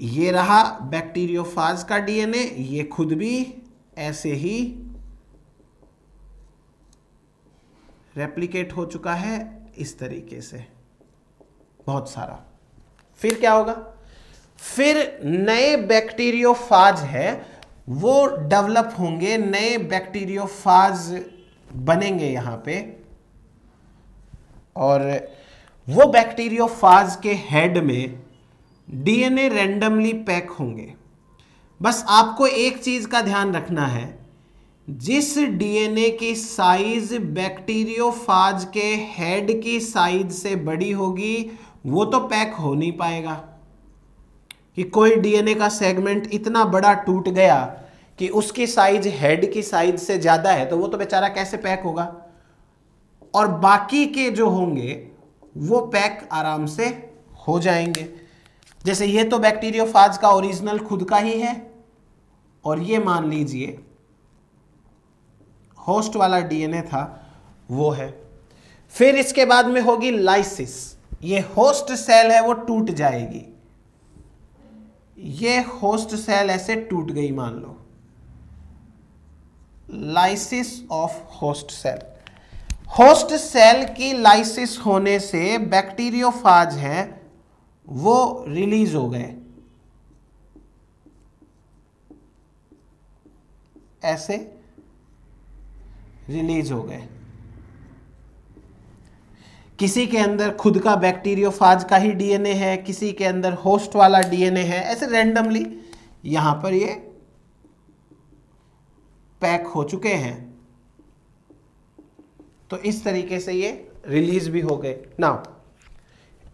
ये रहा बैक्टीरियोफाज का डीएनए, ये खुद भी ऐसे ही रेप्लिकेट हो चुका है इस तरीके से, बहुत सारा। फिर क्या होगा, फिर नए बैक्टीरियोफाज है वो डेवलप होंगे, नए बैक्टीरियोफाज बनेंगे यहां पे, और वो बैक्टीरियोफाज के हेड में डीएनए रैंडमली पैक होंगे। बस आपको एक चीज का ध्यान रखना है, जिस डीएनए की साइज बैक्टीरियोफाज के हेड की साइज से बड़ी होगी वो तो पैक हो नहीं पाएगा। कि कोई डीएनए का सेगमेंट इतना बड़ा टूट गया कि उसकी साइज हेड की साइज से ज्यादा है, तो वो तो बेचारा कैसे पैक होगा, और बाकी के जो होंगे वो पैक आराम से हो जाएंगे। जैसे ये तो बैक्टीरियोफाज का ओरिजिनल खुद का ही है, और ये मान लीजिए होस्ट वाला डीएनए था वो है। फिर इसके बाद में होगी लाइसिस, ये होस्ट सेल है वो टूट जाएगी, ये होस्ट सेल ऐसे टूट गई मान लो, lysis of host cell. Host cell की लाइसिस होने से बैक्टीरियोफाज हैं वो रिलीज हो गए, ऐसे रिलीज हो गए। किसी के अंदर खुद का बैक्टीरियोफाज का ही डीएनए है, किसी के अंदर होस्ट वाला डीएनए है, ऐसे रैंडमली यहां पर ये पैक हो चुके हैं। तो इस तरीके से ये रिलीज भी हो गए। नाउ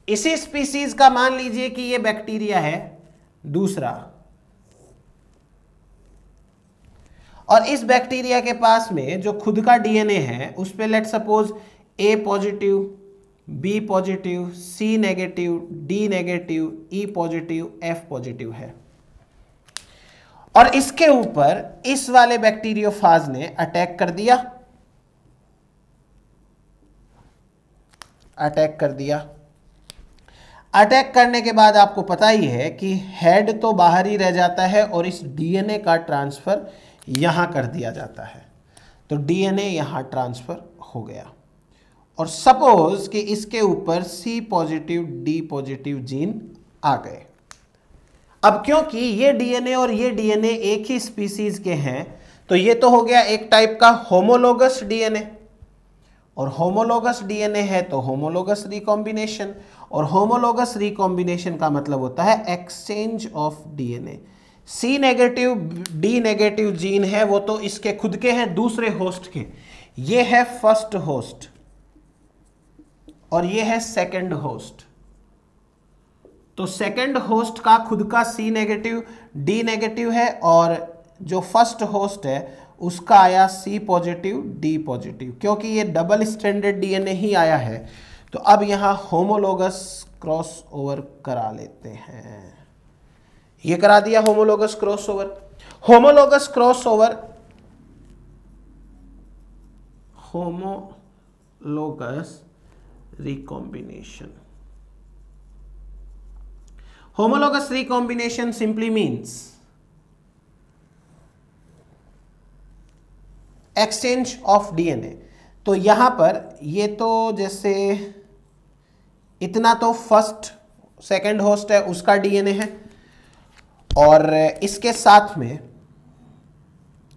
इसी स्पीसीज का मान लीजिए कि ये बैक्टीरिया है दूसरा, और इस बैक्टीरिया के पास में जो खुद का डीएनए है उस पे let suppose A+, B+, C-, D-, E+, F+ है, और इसके ऊपर इस वाले बैक्टीरियोफाज ने अटैक कर दिया, अटैक कर दिया। अटैक करने के बाद आपको पता ही है कि हेड तो बाहर ही रह जाता है और इस डीएनए का ट्रांसफर यहां कर दिया जाता है। तो डीएनए यहां ट्रांसफर हो गया, और सपोज कि इसके ऊपर C+, D+ जीन आ गए। अब क्योंकि ये डीएनए और ये डीएनए एक ही स्पीसीज के हैं, तो ये तो हो गया एक टाइप का होमोलोगस डीएनए, और होमोलोगस डीएनए है तो होमोलोगस रिकॉम्बिनेशन, और होमोलोगस रिकॉम्बिनेशन का मतलब होता है exchange of DNA. C-, D- gene है वो तो इसके खुद के हैं, दूसरे होस्ट के। ये है फर्स्ट होस्ट और ये है सेकंड होस्ट। तो सेकंड होस्ट का खुद का C-, D- है, और जो फर्स्ट होस्ट है उसका आया C+, D+। क्योंकि ये डबल स्ट्रैंडेड डीएनए ही आया है, तो अब यहां होमोलोगस क्रॉस ओवर करा लेते हैं। ये करा दिया homologous crossover. Homologous crossover, homologous recombination. Homologous recombination simply means exchange of DNA। तो यहां पर ये तो जैसे इतना तो फर्स्ट सेकंड होस्ट है उसका डीएनए है, और इसके साथ में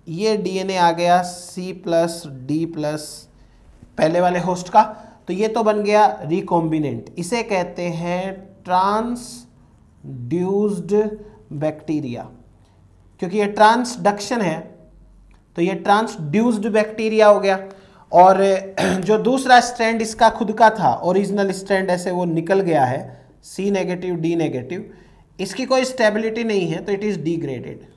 ये डीएनए आ गया C+, D+ पहले वाले होस्ट का। तो ये तो बन गया रिकॉम्बिनेंट, इसे कहते हैं ट्रांसड्यूस्ड बैक्टीरिया। क्योंकि ये ट्रांसडक्शन है तो ये ट्रांसड्यूस्ड बैक्टीरिया हो गया। और जो दूसरा स्ट्रैंड इसका खुद का था, ओरिजिनल स्ट्रैंड ऐसे वो निकल गया है, C नेगेटिव D नेगेटिव, इसकी कोई स्टेबिलिटी नहीं है तो इट इज डिग्रेडेड।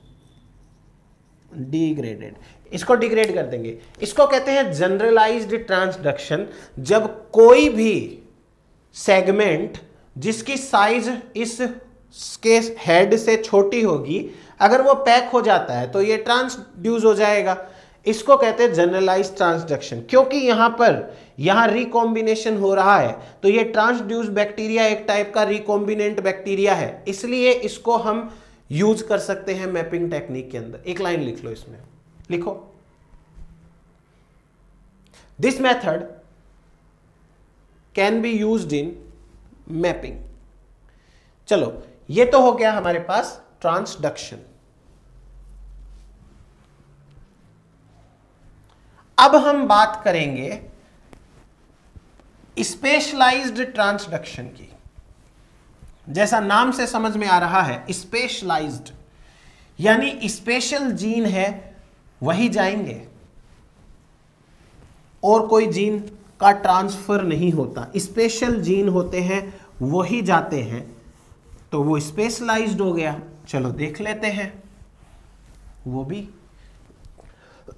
इसको डिग्रेड कर देंगे। इसको कहते हैं जनरलाइज्ड ट्रांसडक्शन। जब कोई भी सेगमेंट जिसकी साइज इसके हेड से छोटी होगी, अगर वो पैक हो जाता है तो ये ट्रांसड्यूस हो जाएगा। इसको कहते हैं जनरलाइज्ड ट्रांसडक्शन। क्योंकि यहां रिकॉम्बिनेशन हो रहा है तो ये ट्रांसड्यूस बैक्टीरिया एक टाइप का रिकॉम्बिनेंट बैक्टीरिया है, इसलिए इसको हम यूज कर सकते हैं मैपिंग टेक्निक के अंदर। एक लाइन लिख लो, इसमें लिखो, this method can be used in mapping. चलो, ये तो हो गया हमारे पास ट्रांसडक्शन। अब हम बात करेंगे स्पेशलाइज्ड ट्रांसडक्शन की। जैसा नाम से समझ में आ रहा है, स्पेशलाइज्ड यानी स्पेशल जीन है वही जाएंगे और कोई जीन का ट्रांसफर नहीं होता। स्पेशल जीन होते हैं वही जाते हैं, तो वो स्पेशलाइज्ड हो गया। चलो देख लेते हैं वो भी।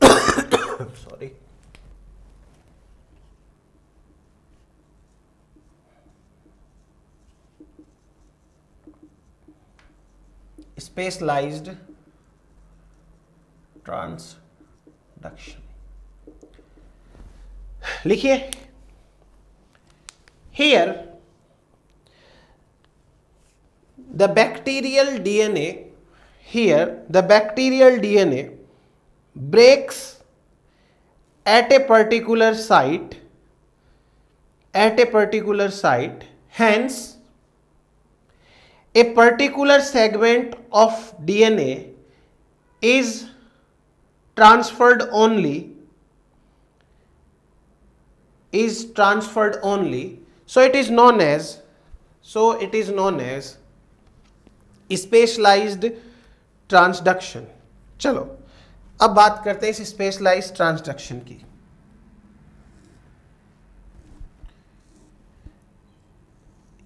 सॉरी, स्पेशलाइज्ड ट्रांसडक्शन लिखिए। Here the bacterial DNA breaks at a particular site, hence a particular segment of DNA is transferred only, so it is known as specialized transduction. चलो अब बात करते हैं इस स्पेशलाइज्ड ट्रांसडक्शन की।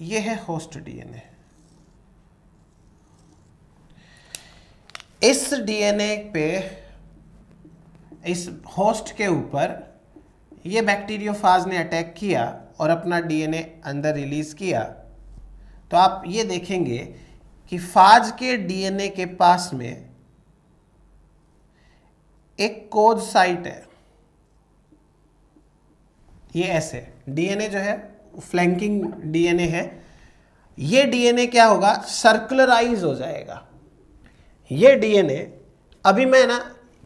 ये है होस्ट डीएनए। इस डीएनए पे, इस होस्ट के ऊपर ये बैक्टीरियोफाज ने अटैक किया और अपना डीएनए अंदर रिलीज किया। तो आप ये देखेंगे कि फाज के डीएनए के पास में एक कोज साइट है। ये ऐसे डीएनए जो है फ्लैंकिंग डीएनए है। ये डीएनए क्या होगा, सर्कुलराइज हो जाएगा। ये डीएनए, अभी मैं ना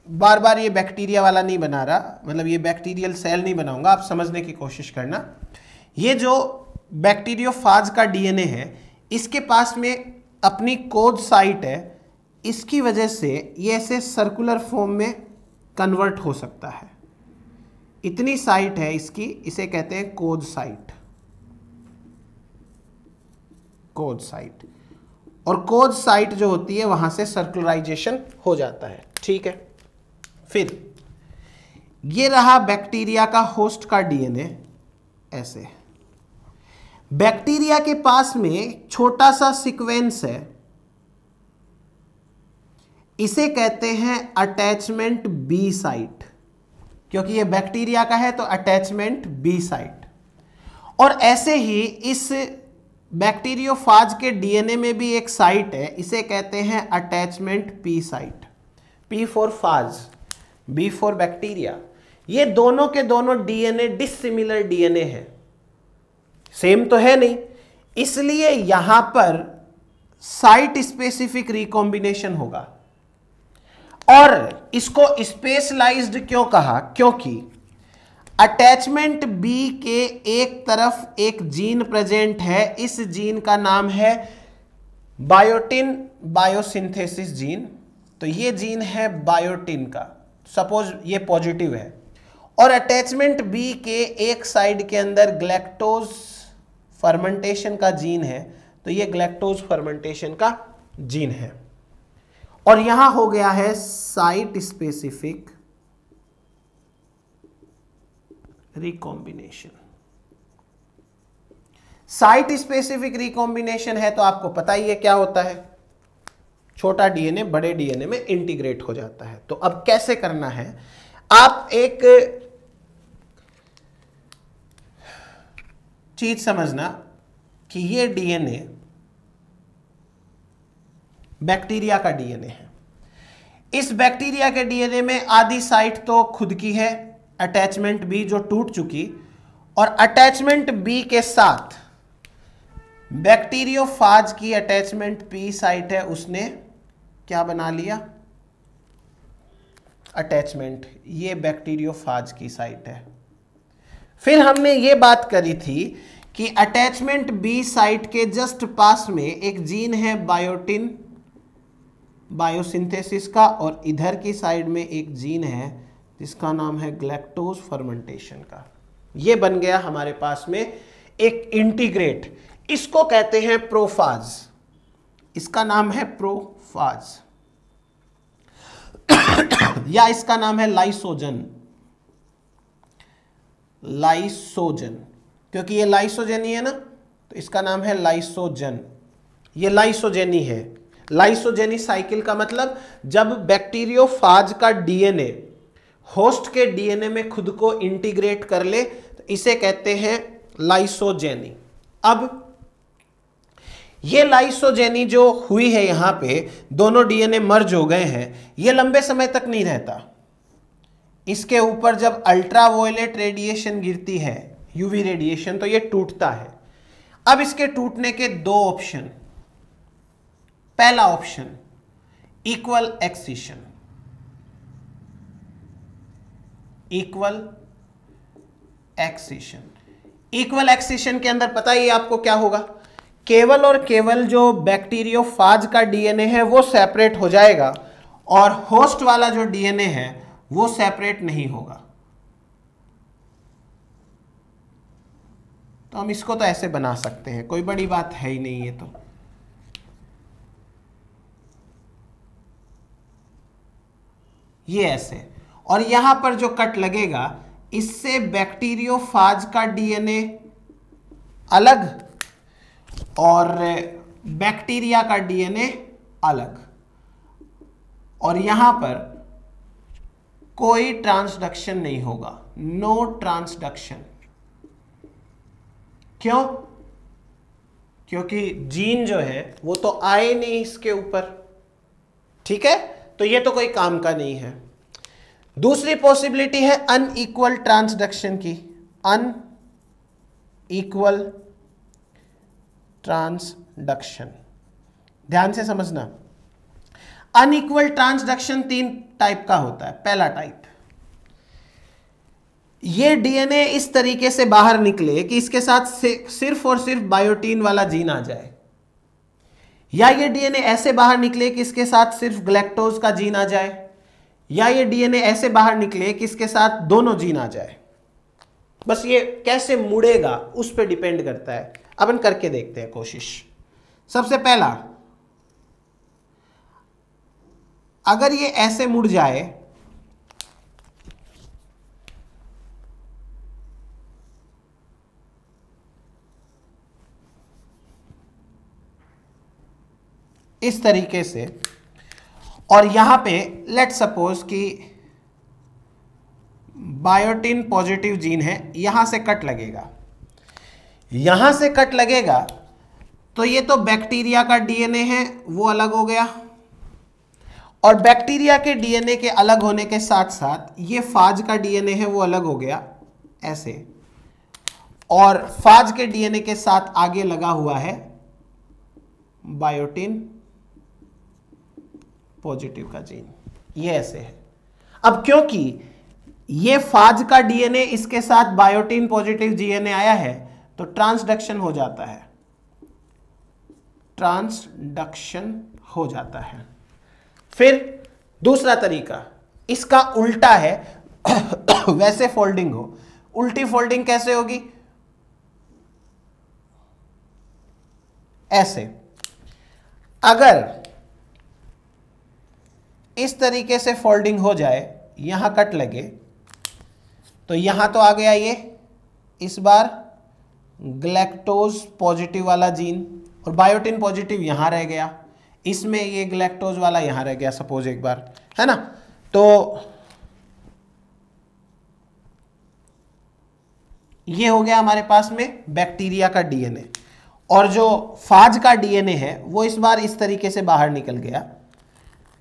बार बार ये बैक्टीरिया वाला नहीं बना रहा, मतलब ये बैक्टीरियल सेल नहीं बनाऊंगा, आप समझने की कोशिश करना। ये जो बैक्टीरियोफाज का डीएनए है, इसके पास में अपनी कोज साइट है, इसकी वजह से ये ऐसे सर्कुलर फॉर्म में कन्वर्ट हो सकता है। इतनी साइट है इसकी, इसे कहते हैं कोज साइट। और कोज साइट जो होती है वहां से सर्कुलराइजेशन हो जाता है। ठीक है, फिर ये रहा बैक्टीरिया का होस्ट का डीएनए। ऐसे बैक्टीरिया के पास में एक छोटा सा सीक्वेंस है, इसे कहते हैं अटैचमेंट बी साइट। क्योंकि ये बैक्टीरिया का है तो अटैचमेंट बी साइट। और ऐसे ही इस बैक्टीरियोफाज के डीएनए में भी एक साइट है, इसे कहते हैं attachment P site. P for phage, B for bacteria. ये दोनों के दोनों डीएनए डिसिमिलर डीएनए है, सेम तो है नहीं, इसलिए यहां पर साइट स्पेसिफिक रिकॉम्बिनेशन होगा। और इसको स्पेशलाइज्ड क्यों कहा, क्योंकि अटैचमेंट बी के एक तरफ एक जीन प्रेजेंट है। इस जीन का नाम है बायोटिन बायोसिंथेसिस जीन। तो ये जीन है बायोटिन का, सपोज ये पॉजिटिव है, और अटैचमेंट बी के एक साइड के अंदर ग्लैक्टोज फर्मेंटेशन का जीन है, तो ये ग्लैक्टोज फर्मेंटेशन का जीन है। और यहां हो गया है site specific recombination. Site specific recombination है तो आपको पता ही है क्या होता है, छोटा डीएनए बड़े डीएनए में इंटीग्रेट हो जाता है। तो अब कैसे करना है, आप एक चीज समझना कि ये डीएनए बैक्टीरिया का डीएनए है। इस बैक्टीरिया के डीएनए में आधी साइट तो खुद की है, अटैचमेंट बी जो टूट चुकी, और अटैचमेंट बी के साथ बैक्टीरियोफाज की अटैचमेंट पी साइट है, उसने क्या बना लिया, अटैचमेंट, ये बैक्टीरियोफाज की साइट है। फिर हमने ये बात करी थी कि अटैचमेंट बी साइट के जस्ट पास में एक जीन है बायोटिन बायोसिंथेसिस का, और इधर की साइड में एक जीन है जिसका नाम है ग्लैक्टोज फर्मेंटेशन का। ये बन गया हमारे पास में एक इंटीग्रेट, इसको कहते हैं प्रोफाज, इसका नाम है प्रोफाज या इसका नाम है लाइसोजन, लाइसोजन, क्योंकि ये लाइसोजेनी है ना, तो इसका नाम है लाइसोजन। ये लाइसोजेनी है। लाइसोजेनी साइकिल का मतलब जब बैक्टीरियोफाज का डीएनए होस्ट के डीएनए में खुद को इंटीग्रेट कर ले तो इसे कहते हैं लाइसोजेनी। अब ये लाइसोजेनी जो हुई है, यहां पे दोनों डीएनए मर्ज हो गए हैं, ये लंबे समय तक नहीं रहता। इसके ऊपर जब अल्ट्रावायलेट रेडिएशन गिरती है, यूवी रेडिएशन, तो ये टूटता है। अब इसके टूटने के दो ऑप्शन, पहला option equal excision, equal excision. Equal excision के अंदर पता ही आपको क्या होगा, केवल और केवल जो बैक्टीरियोफाज का डीएनए है वो सेपरेट हो जाएगा और होस्ट वाला जो डीएनए है वो सेपरेट नहीं होगा। तो हम इसको तो ऐसे बना सकते हैं, कोई बड़ी बात है ही नहीं ये तो। ये ऐसे, और यहां पर जो कट लगेगा इससे बैक्टीरियोफाज का डीएनए अलग और बैक्टीरिया का डीएनए अलग, और यहां पर कोई ट्रांसडक्शन नहीं होगा, नो ट्रांसडक्शन। क्यों? क्योंकि जीन जो है वो तो आए नहीं इसके ऊपर, ठीक है, तो ये तो कोई काम का नहीं है। दूसरी पॉसिबिलिटी है अनइक्वल ट्रांसडक्शन की, अनइक्वल ट्रांसडक्शन। ध्यान से समझना, अनइक्वल ट्रांसडक्शन 3 टाइप का होता है। पहला टाइप, ये डीएनए इस तरीके से बाहर निकले कि इसके साथ सिर्फ और सिर्फ बायोटीन वाला जीन आ जाए, या ये डीएनए ऐसे बाहर निकले कि इसके साथ सिर्फ ग्लैक्टोज का जीन आ जाए, या ये डीएनए ऐसे बाहर निकले कि इसके साथ दोनों जीन आ जाए। बस ये कैसे मुड़ेगा उस पर डिपेंड करता है। अपन करके देखते हैं कोशिश। सबसे पहला, अगर ये ऐसे मुड़ जाए, इस तरीके से, और यहां पे लेट सपोज कि बायोटिन पॉजिटिव जीन है, यहां से कट लगेगा, यहां से कट लगेगा, तो ये तो बैक्टीरिया का डीएनए है वो अलग हो गया, और बैक्टीरिया के डीएनए के अलग होने के साथ साथ ये फाज का डीएनए है वो अलग हो गया ऐसे, और फाज के डीएनए के साथ आगे लगा हुआ है बायोटिन पॉजिटिव का जीन, ये ऐसे है। अब क्योंकि ये फाज का डीएनए इसके साथ बायोटिन पॉजिटिव डीएनए आया है तो ट्रांसडक्शन हो जाता है, ट्रांसडक्शन हो जाता है। फिर दूसरा तरीका इसका उल्टा है, वैसे फोल्डिंग हो। उल्टी फोल्डिंग कैसे होगी? ऐसे। अगर इस तरीके से फोल्डिंग हो जाए, यहां कट लगे, तो यहां तो आ गया ये इस बार ग्लैक्टोज पॉजिटिव वाला जीन, और बायोटिन पॉजिटिव यहां रह गया, इसमें ये ग्लैक्टोज वाला यहां रह गया सपोज एक बार, है ना। तो ये हो गया हमारे पास में बैक्टीरिया का डीएनए, और जो फाज का डीएनए है वो इस बार इस तरीके से बाहर निकल गया।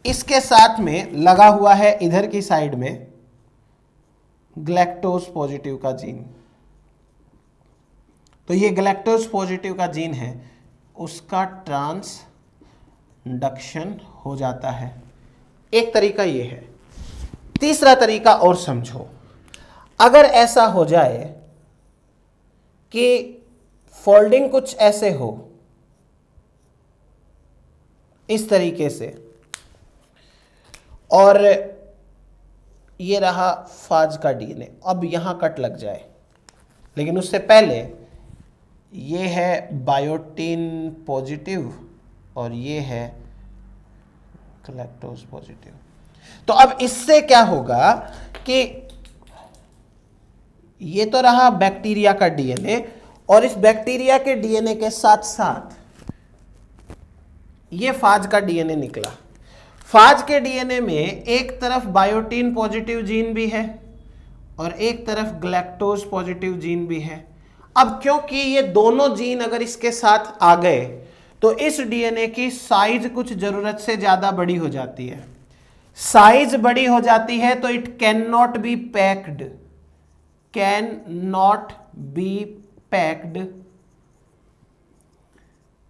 इसके साथ में लगा हुआ है इधर की साइड में ग्लैक्टोज पॉजिटिव का जीन। तो ये ग्लैक्टोज पॉजिटिव का जीन है, उसका ट्रांसडक्शन हो जाता है। एक तरीका ये है। तीसरा तरीका और समझो, अगर ऐसा हो जाए कि फोल्डिंग कुछ ऐसे हो, इस तरीके से, और ये रहा फाज का डीएनए, अब यहां कट लग जाए, लेकिन उससे पहले ये है बायोटिन पॉजिटिव और ये है ग्लैक्टोज पॉजिटिव। तो अब इससे क्या होगा कि ये तो रहा बैक्टीरिया का डीएनए, और इस बैक्टीरिया के डीएनए के साथ साथ ये फाज का डीएनए निकला। फाज के डीएनए में एक तरफ बायोटिन पॉजिटिव जीन भी है और एक तरफ ग्लैक्टोज पॉजिटिव जीन भी है। अब क्योंकि ये दोनों जीन अगर इसके साथ आ गए तो इस डीएनए की साइज कुछ जरूरत से ज्यादा बड़ी हो जाती है। साइज बड़ी हो जाती है तो it can not be packed, can not be packed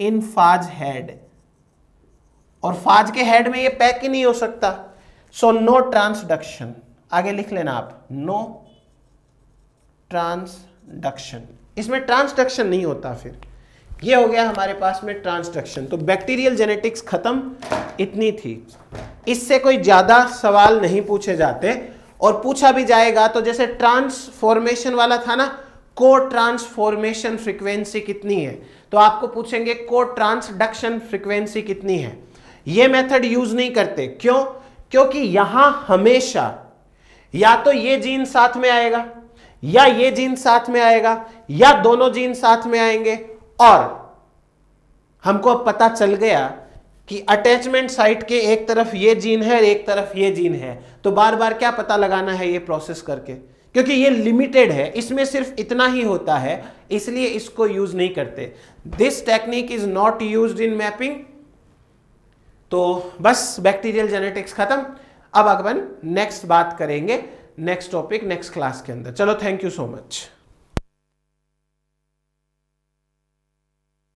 in phage head, और फाज के हेड में ये पैक ही नहीं हो सकता। सो नो ट्रांसडक्शन, आगे लिख लेना आप, नो ट्रांसडक्शन, इसमें ट्रांसडक्शन नहीं होता। फिर ये हो गया हमारे पास में ट्रांसडक्शन। तो बैक्टीरियल जेनेटिक्स खत्म, इतनी थी। इससे कोई ज्यादा सवाल नहीं पूछे जाते, और पूछा भी जाएगा तो जैसे ट्रांसफॉर्मेशन वाला था ना, को ट्रांसफॉर्मेशन फ्रीक्वेंसी कितनी है, तो आपको पूछेंगे को ट्रांसडक्शन फ्रीक्वेंसी कितनी है। ये मेथड यूज नहीं करते, क्यों? क्योंकि यहां हमेशा या तो ये जीन साथ में आएगा, या ये जीन साथ में आएगा, या दोनों जीन साथ में आएंगे, और हमको पता चल गया कि अटैचमेंट साइट के एक तरफ ये जीन है और एक तरफ ये जीन है, तो बार बार क्या पता लगाना है ये प्रोसेस करके, क्योंकि ये लिमिटेड है, इसमें सिर्फ इतना ही होता है, इसलिए इसको यूज नहीं करते। This technique is not used in mapping. तो बस बैक्टीरियल जेनेटिक्स खत्म। अब अपन नेक्स्ट बात करेंगे, नेक्स्ट टॉपिक नेक्स्ट क्लास के अंदर। चलो, थैंक यू सो मच।